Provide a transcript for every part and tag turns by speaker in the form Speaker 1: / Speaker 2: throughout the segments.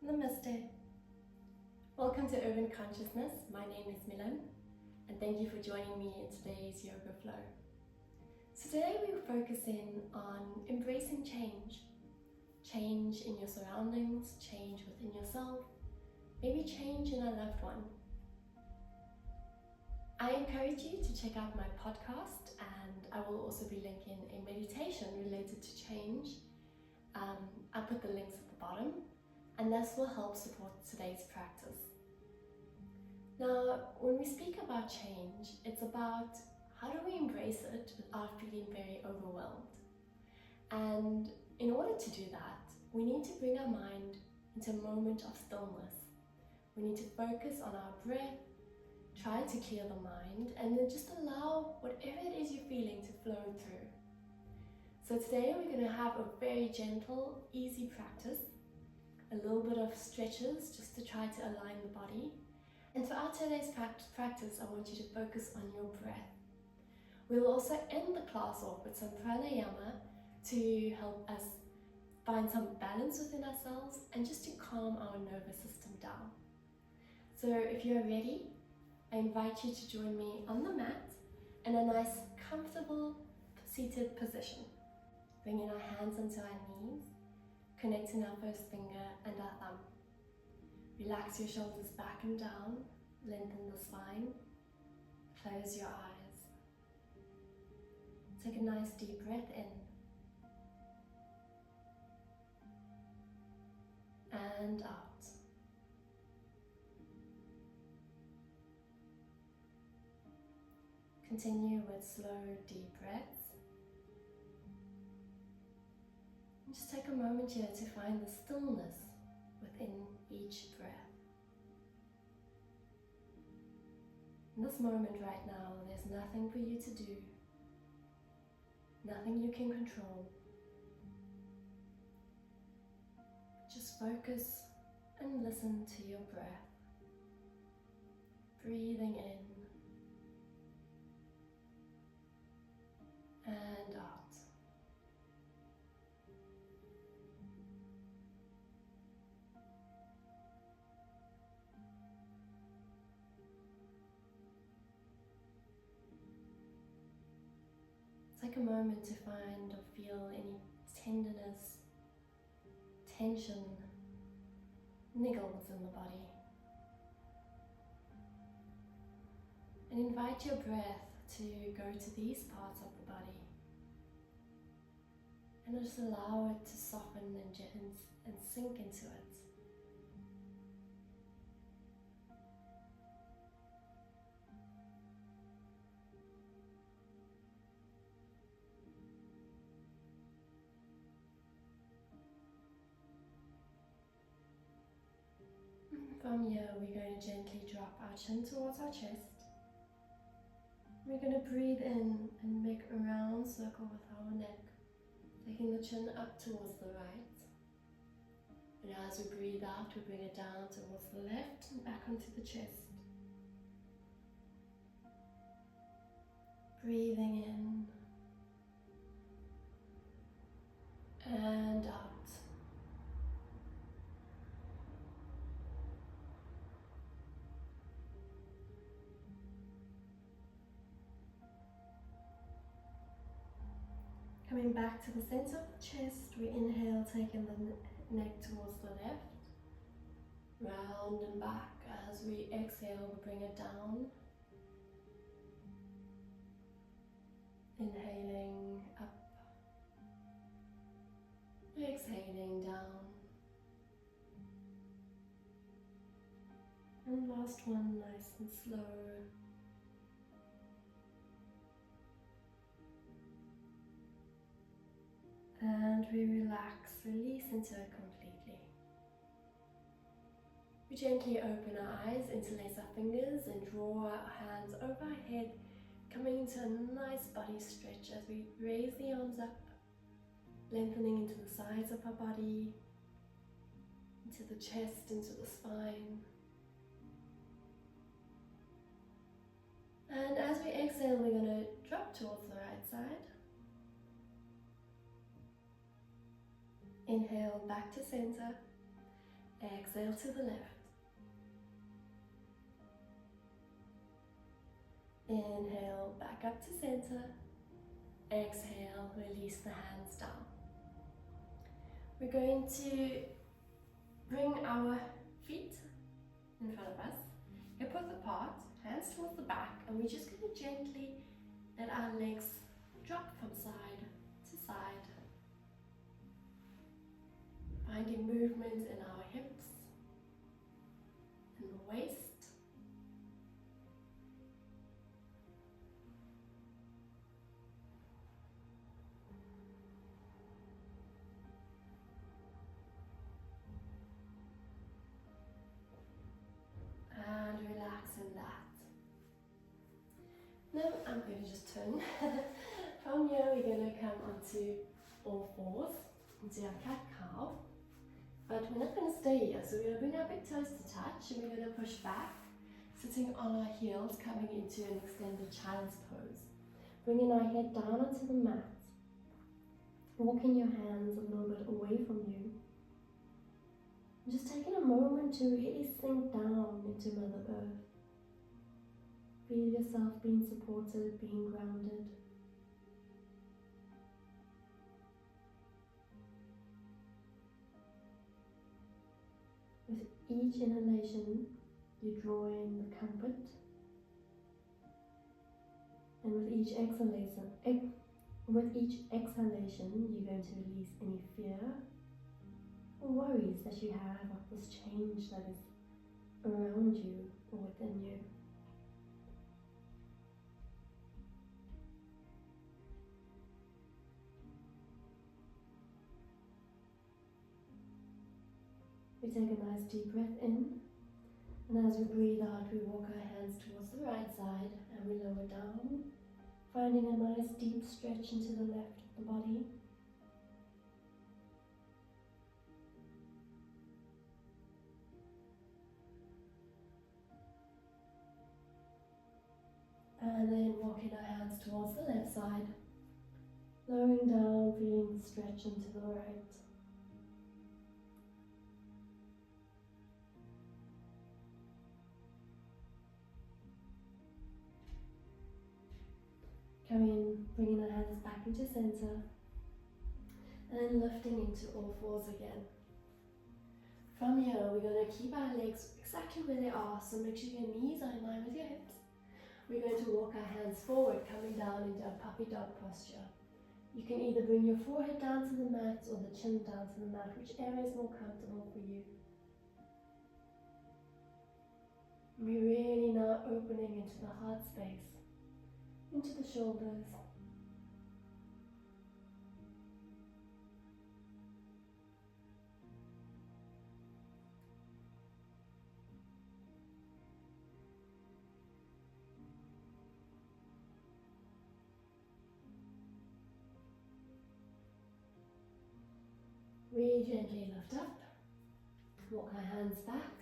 Speaker 1: Namaste. Welcome to Urban Consciousness. My name is Milan and thank you for joining me in today's yoga flow. So today we're focusing on embracing change. Change in your surroundings, change within yourself, maybe change in a loved one. I encourage you to check out my podcast, and I will also be linking a meditation related to change. I'll put the links at the bottom, and this will help support today's practice. Now, when we speak about change, it's about how do we embrace it without feeling very overwhelmed. And in order to do that, we need to bring our mind into a moment of stillness. We need to focus on our breath, try to clear the mind, and then just allow whatever it is you're feeling to flow through. So today we're going to have a very gentle, easy practice. A little bit of stretches just to try to align the body. And throughout today's practice, I want you to focus on your breath. We'll also end the class off with some pranayama to help us find some balance within ourselves and just to calm our nervous system down. So if you're ready, I invite you to join me on the mat in a nice, comfortable, seated position. Bringing our hands onto our knees, connecting our first finger and our thumb. Relax your shoulders back and down, lengthen the spine, close your eyes. Take a nice deep breath in and out. Continue with slow, deep breaths. Just take a moment here to find the stillness within each breath. In this moment right now, there's nothing for you to do, nothing you can control. Just focus and listen to your breath. Breathing in and out. Take a moment to find or feel any tenderness, tension, niggles in the body. And invite your breath to go to these parts of the body. And just allow it to soften and sink into it. From here, we're going to gently drop our chin towards our chest. We're going to breathe in and make a round circle with our neck, taking the chin up towards the right. And as we breathe out, we bring it down towards the left and back onto the chest. Breathing in and out. Coming back to the center of the chest, we inhale, taking the neck towards the left, round and back. As we exhale, we bring it down. Inhaling up, exhaling down. And last one, nice and slow. And we relax, release into it completely. We gently open our eyes, interlace our fingers and draw our hands over our head, coming into a nice body stretch as we raise the arms up, lengthening into the sides of our body, into the chest, into the spine. And as we exhale, we're going to drop towards the right side. Inhale back to center Exhale to the left. Inhale, back up to center. Exhale, release the hands down. We're going to bring our feet in front of us, hip width apart, hands towards the back, and we're just going to gently let our legs drop from side to side, finding movement in our hips and the waist. And relax in that. Now I'm going to just turn. From here we're going to come onto all fours, into our cat-cow. But we're not going to stay here, so we're going to bring our big toes to touch and we're going to push back, sitting on our heels, coming into an extended child's pose. Bringing our head down onto the mat. Walking your hands a little bit away from you. Just taking a moment to really sink down into Mother Earth. Feel yourself being supported, being grounded. With each inhalation, you draw in the comfort. And with each exhalation, you're going to release any fear or worries that you have of this change that is around you or within you. We take a nice deep breath in, and as we breathe out, we walk our hands towards the right side and we lower down, finding a nice deep stretch into the left of the body. And then walking our hands towards the left side, lowering down, feeling the stretch into the right. Bringing our hands back into center, and then lifting into all fours again. From here, we're going to keep our legs exactly where they are, so make sure your knees are in line with your hips. We're going to walk our hands forward, coming down into a puppy dog posture. You can either bring your forehead down to the mat or the chin down to the mat, whichever is more comfortable for you. We're really now opening into the heart space, into the shoulders. We gently lift up, walk our hands back,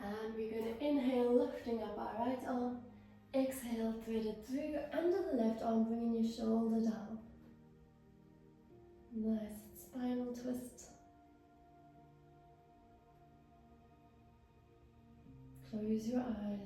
Speaker 1: and we're going to inhale, lifting up our right arm, exhale, thread it through under the left arm, bringing your shoulder down. Nice spinal twist. Close your eyes.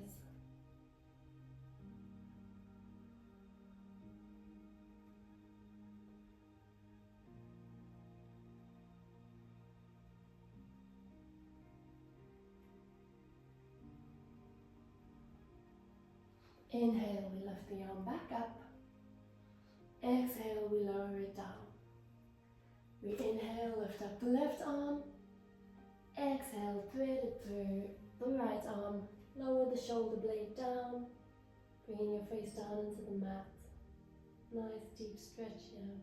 Speaker 1: Inhale, we lift the arm back up. Exhale, we lower it down. We inhale, lift up the left arm. Exhale, thread it through the right arm. Lower the shoulder blade down. Bringing your face down into the mat. Nice deep stretch here.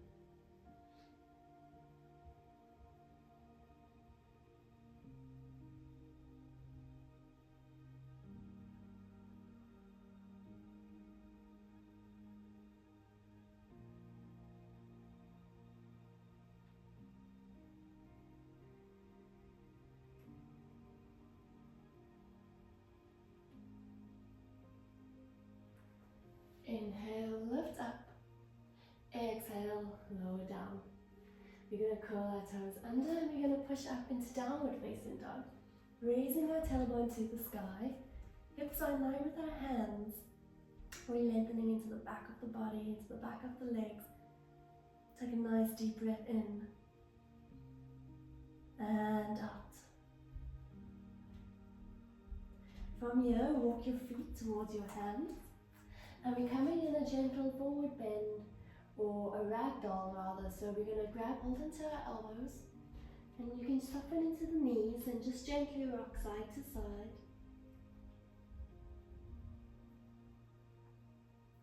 Speaker 1: Inhale, lift up. Exhale, lower down. We're going to curl our toes under and we're going to push up into downward facing dog. Raising our tailbone to the sky. Hips are in line with our hands. We're lengthening into the back of the body, into the back of the legs. Take a nice deep breath in and out. From here, walk your feet towards your hands. And we're coming in a gentle forward bend, or a ragdoll rather. So we're going to grab hold into our elbows. And you can soften into the knees and just gently rock side to side.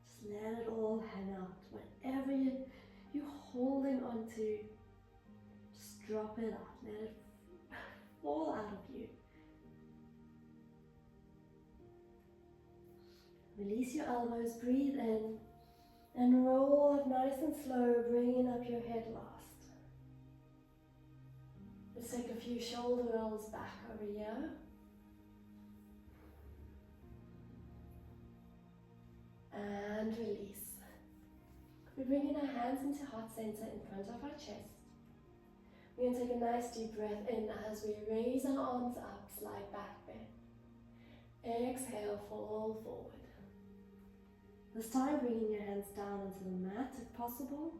Speaker 1: Just let it all hang out. Whatever you're holding on to, just drop it out. Let it fall out of you. Release your elbows, breathe in, and roll up nice and slow, bringing up your head last. Let's take a few shoulder rolls back over here. And release. We're bringing our hands into heart center in front of our chest. We're going to take a nice deep breath in as we raise our arms up, slide back bend. Exhale, fall forward. This time, bringing your hands down onto the mat if possible.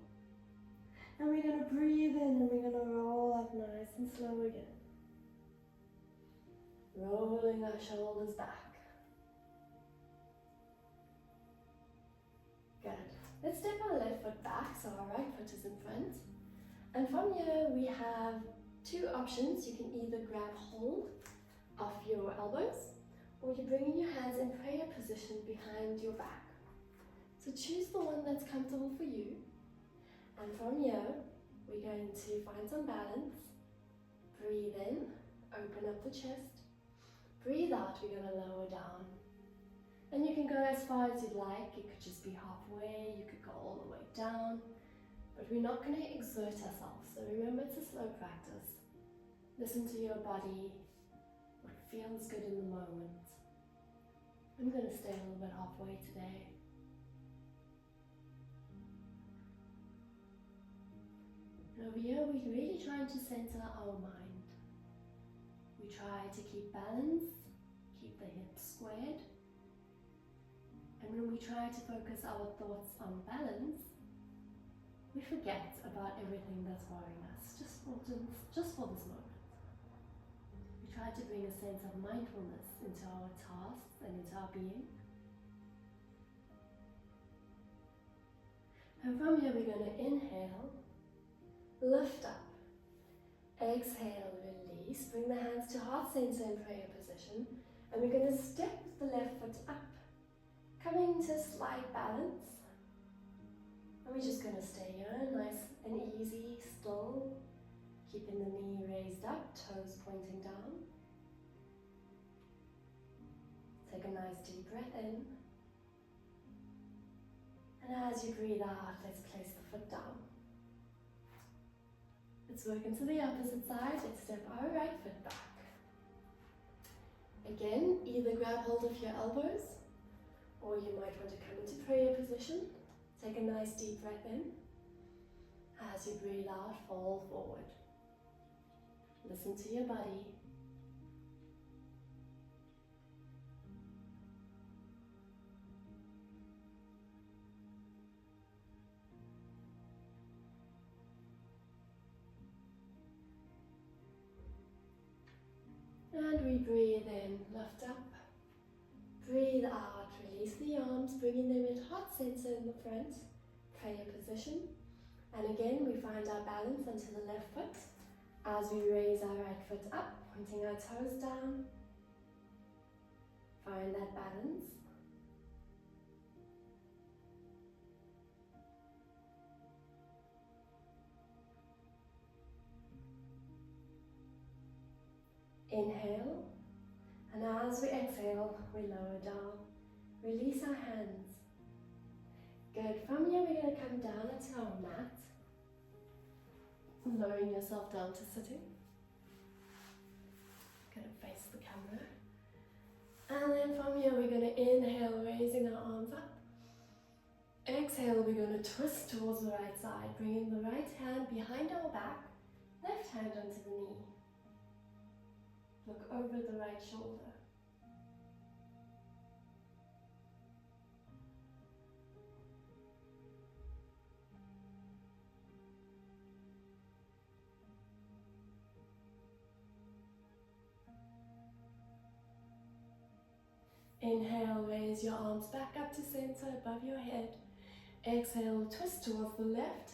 Speaker 1: And we're going to breathe in and we're going to roll up nice and slow again. Rolling our shoulders back. Good. Let's step our left foot back so our right foot is in front. And from here we have two options. You can either grab hold of your elbows or you're bringing your hands in prayer position behind your back. So choose the one that's comfortable for you. And from here, we're going to find some balance. Breathe in, open up the chest. Breathe out, we're going to lower down. And you can go as far as you'd like. It could just be halfway, you could go all the way down. But we're not going to exert ourselves. So remember, it's a slow practice. Listen to your body, what feels good in the moment. I'm going to stay a little bit halfway today. Over here, we're really trying to center our mind. We try to keep balance, keep the hips squared. And when we try to focus our thoughts on balance, we forget about everything that's worrying us, just for this moment. We try to bring a sense of mindfulness into our tasks and into our being. And from here, we're going to inhale. Lift up, exhale, release, bring the hands to heart center in prayer position, and we're going to step the left foot up, coming to slight balance, and we're just going to stay here, nice and easy, still, keeping the knee raised up, toes pointing down. Take a nice deep breath in, and as you breathe out, let's place the foot down. Let's work into the opposite side. Let's step our right foot back. Again, either grab hold of your elbows, or you might want to come into prayer position. Take a nice deep breath in. As you breathe out, fall forward. Listen to your body. And we breathe in, lift up, breathe out, release the arms, bringing them in heart center in the front, prayer position. And again, we find our balance onto the left foot as we raise our right foot up, pointing our toes down. Find that balance. Inhale, and as we exhale, we lower down. Release our hands. Good. From here, we're going to come down onto our mat, lowering yourself down to sitting. Going to face the camera. And then from here, we're going to inhale, raising our arms up. Exhale, we're going to twist towards the right side, bringing the right hand behind our back, left hand onto the knee. Look over the right shoulder. Inhale, raise your arms back up to center above your head. Exhale, twist towards the left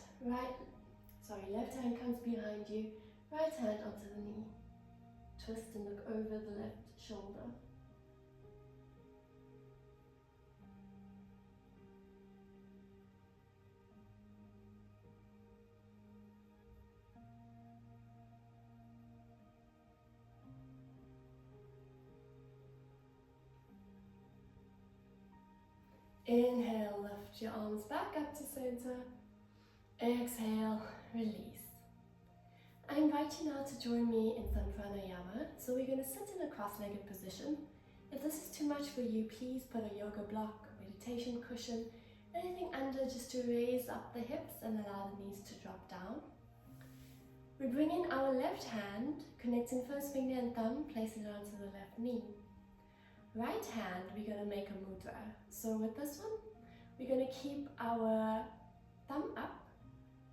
Speaker 1: hand comes behind you, right hand onto the knee. Twist and look over the left shoulder. Inhale, lift your arms back up to center. Exhale, release. I invite you now to join me in some pranayama. So we're going to sit in a cross-legged position. If this is too much for you, please put a yoga block, a meditation cushion, anything under just to raise up the hips and allow the knees to drop down. We bring in our left hand, connecting first finger and thumb, place it onto the left knee. Right hand, we're going to make a mudra. So with this one, we're going to keep our thumb up.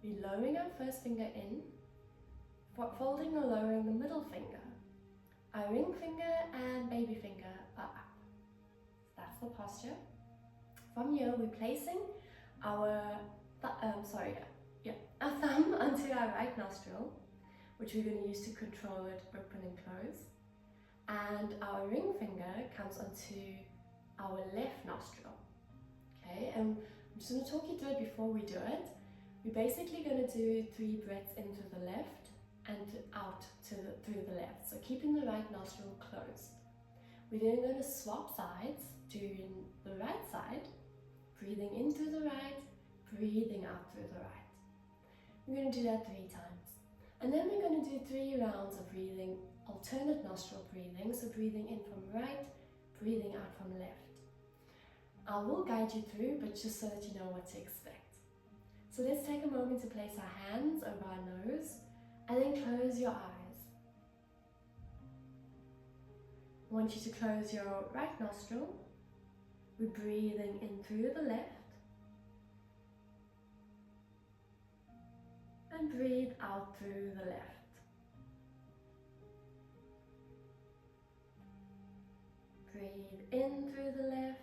Speaker 1: We're lowering our first finger in, folding or lowering the middle finger. Our ring finger and baby finger are up. That's the posture. From here, we're placing our thumb onto our right nostril, which we're going to use to control it open and close. And our ring finger comes onto our left nostril. Okay, and I'm just going to talk you through it before we do it. We're basically going to do 3 breaths into the left and out through the left. So keeping the right nostril closed. We're then going to swap sides, doing the right side, breathing in through the right, breathing out through the right. We're going to do that 3 times. And then we're going to do 3 rounds of breathing, alternate nostril breathing, so breathing in from right, breathing out from left. I will guide you through, but just so that you know what to expect. So let's take a moment to place our hands over our nose, and then close your eyes. I want you to close your right nostril. We're breathing in through the left, and breathe out through the left. Breathe in through the left,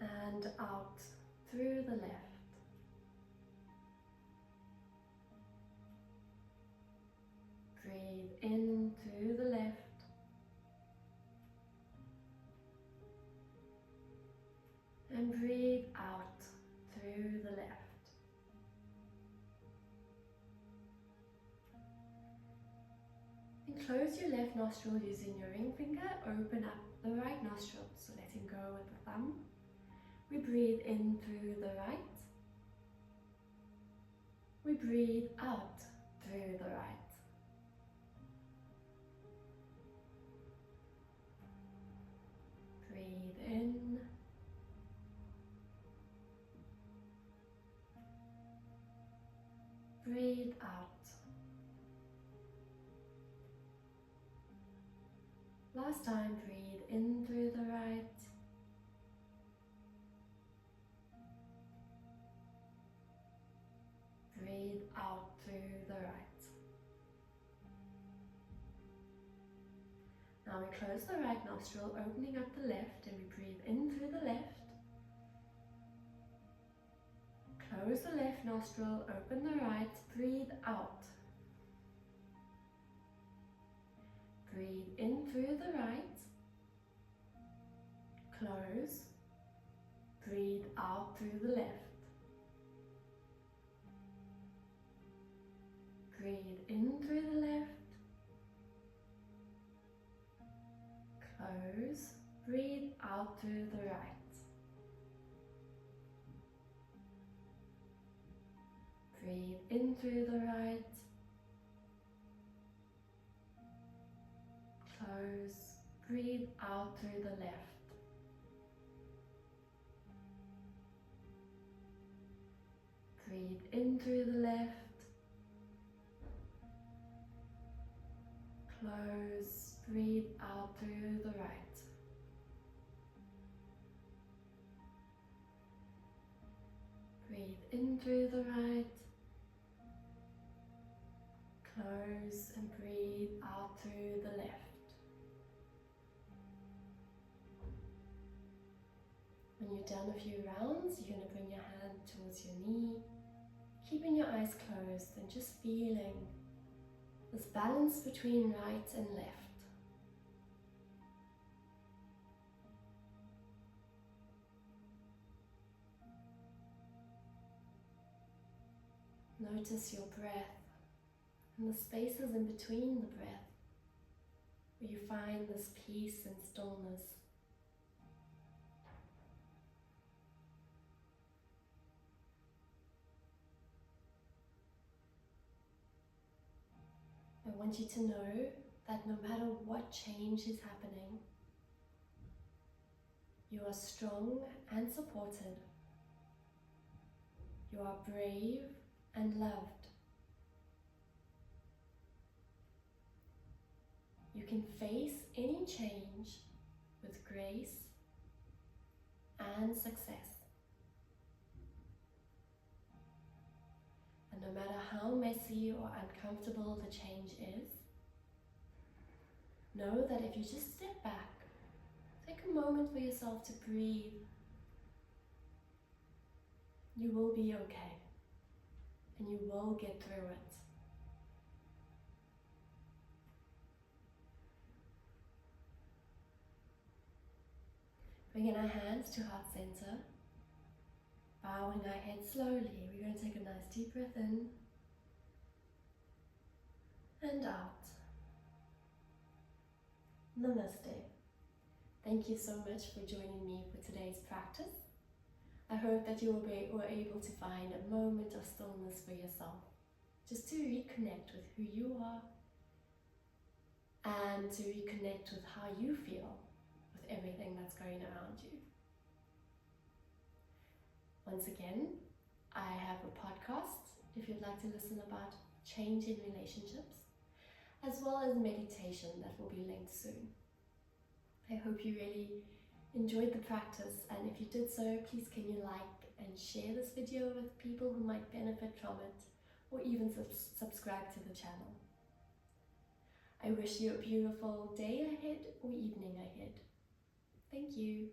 Speaker 1: and out through the left. Breathe in through the left, and breathe out through the left. And close your left nostril using your ring finger, open up the right nostril, so letting go with the thumb. We breathe in through the right. We breathe out through the right. Breathe in. Breathe out. Last time, breathe in through the right. Breathe out through the right. Now we close the right nostril, opening up the left, and we breathe in through the left. Close the left nostril, open the right, breathe out. Breathe in through the right. Close. Breathe out through the left. Breathe in through the left. Close. Breathe out through the right. Breathe in through the right. close, breathe out through the left. Breathe in through the left. Close, breathe out through the right. Breathe in through the right. Close and breathe out through the left. When you're done a few rounds, you're going to bring your hand towards your knee, keeping your eyes closed and just feeling this balance between right and left. Notice your breath and the spaces in between the breath, where you find this peace and stillness. I want you to know that no matter what change is happening, you are strong and supported. You are brave and loved. You can face any change with grace and success. And no matter how messy or uncomfortable the change is, know that if you just step back, take a moment for yourself to breathe, you will be okay, and you will get through it. Bringing our hands to heart center, bowing our head slowly. We're going to take a nice deep breath in and out. Namaste. Thank you so much for joining me for today's practice. I hope that you were able to find a moment of stillness for yourself, just to reconnect with who you are and to reconnect with how you feel with everything that's going around you. Once again, I have a podcast if you'd like to listen about change in relationships, as well as meditation that will be linked soon. I hope you really enjoyed the practice, and if you did so, please can you like and share this video with people who might benefit from it, or even subscribe to the channel. I wish you a beautiful day ahead or evening ahead. Thank you.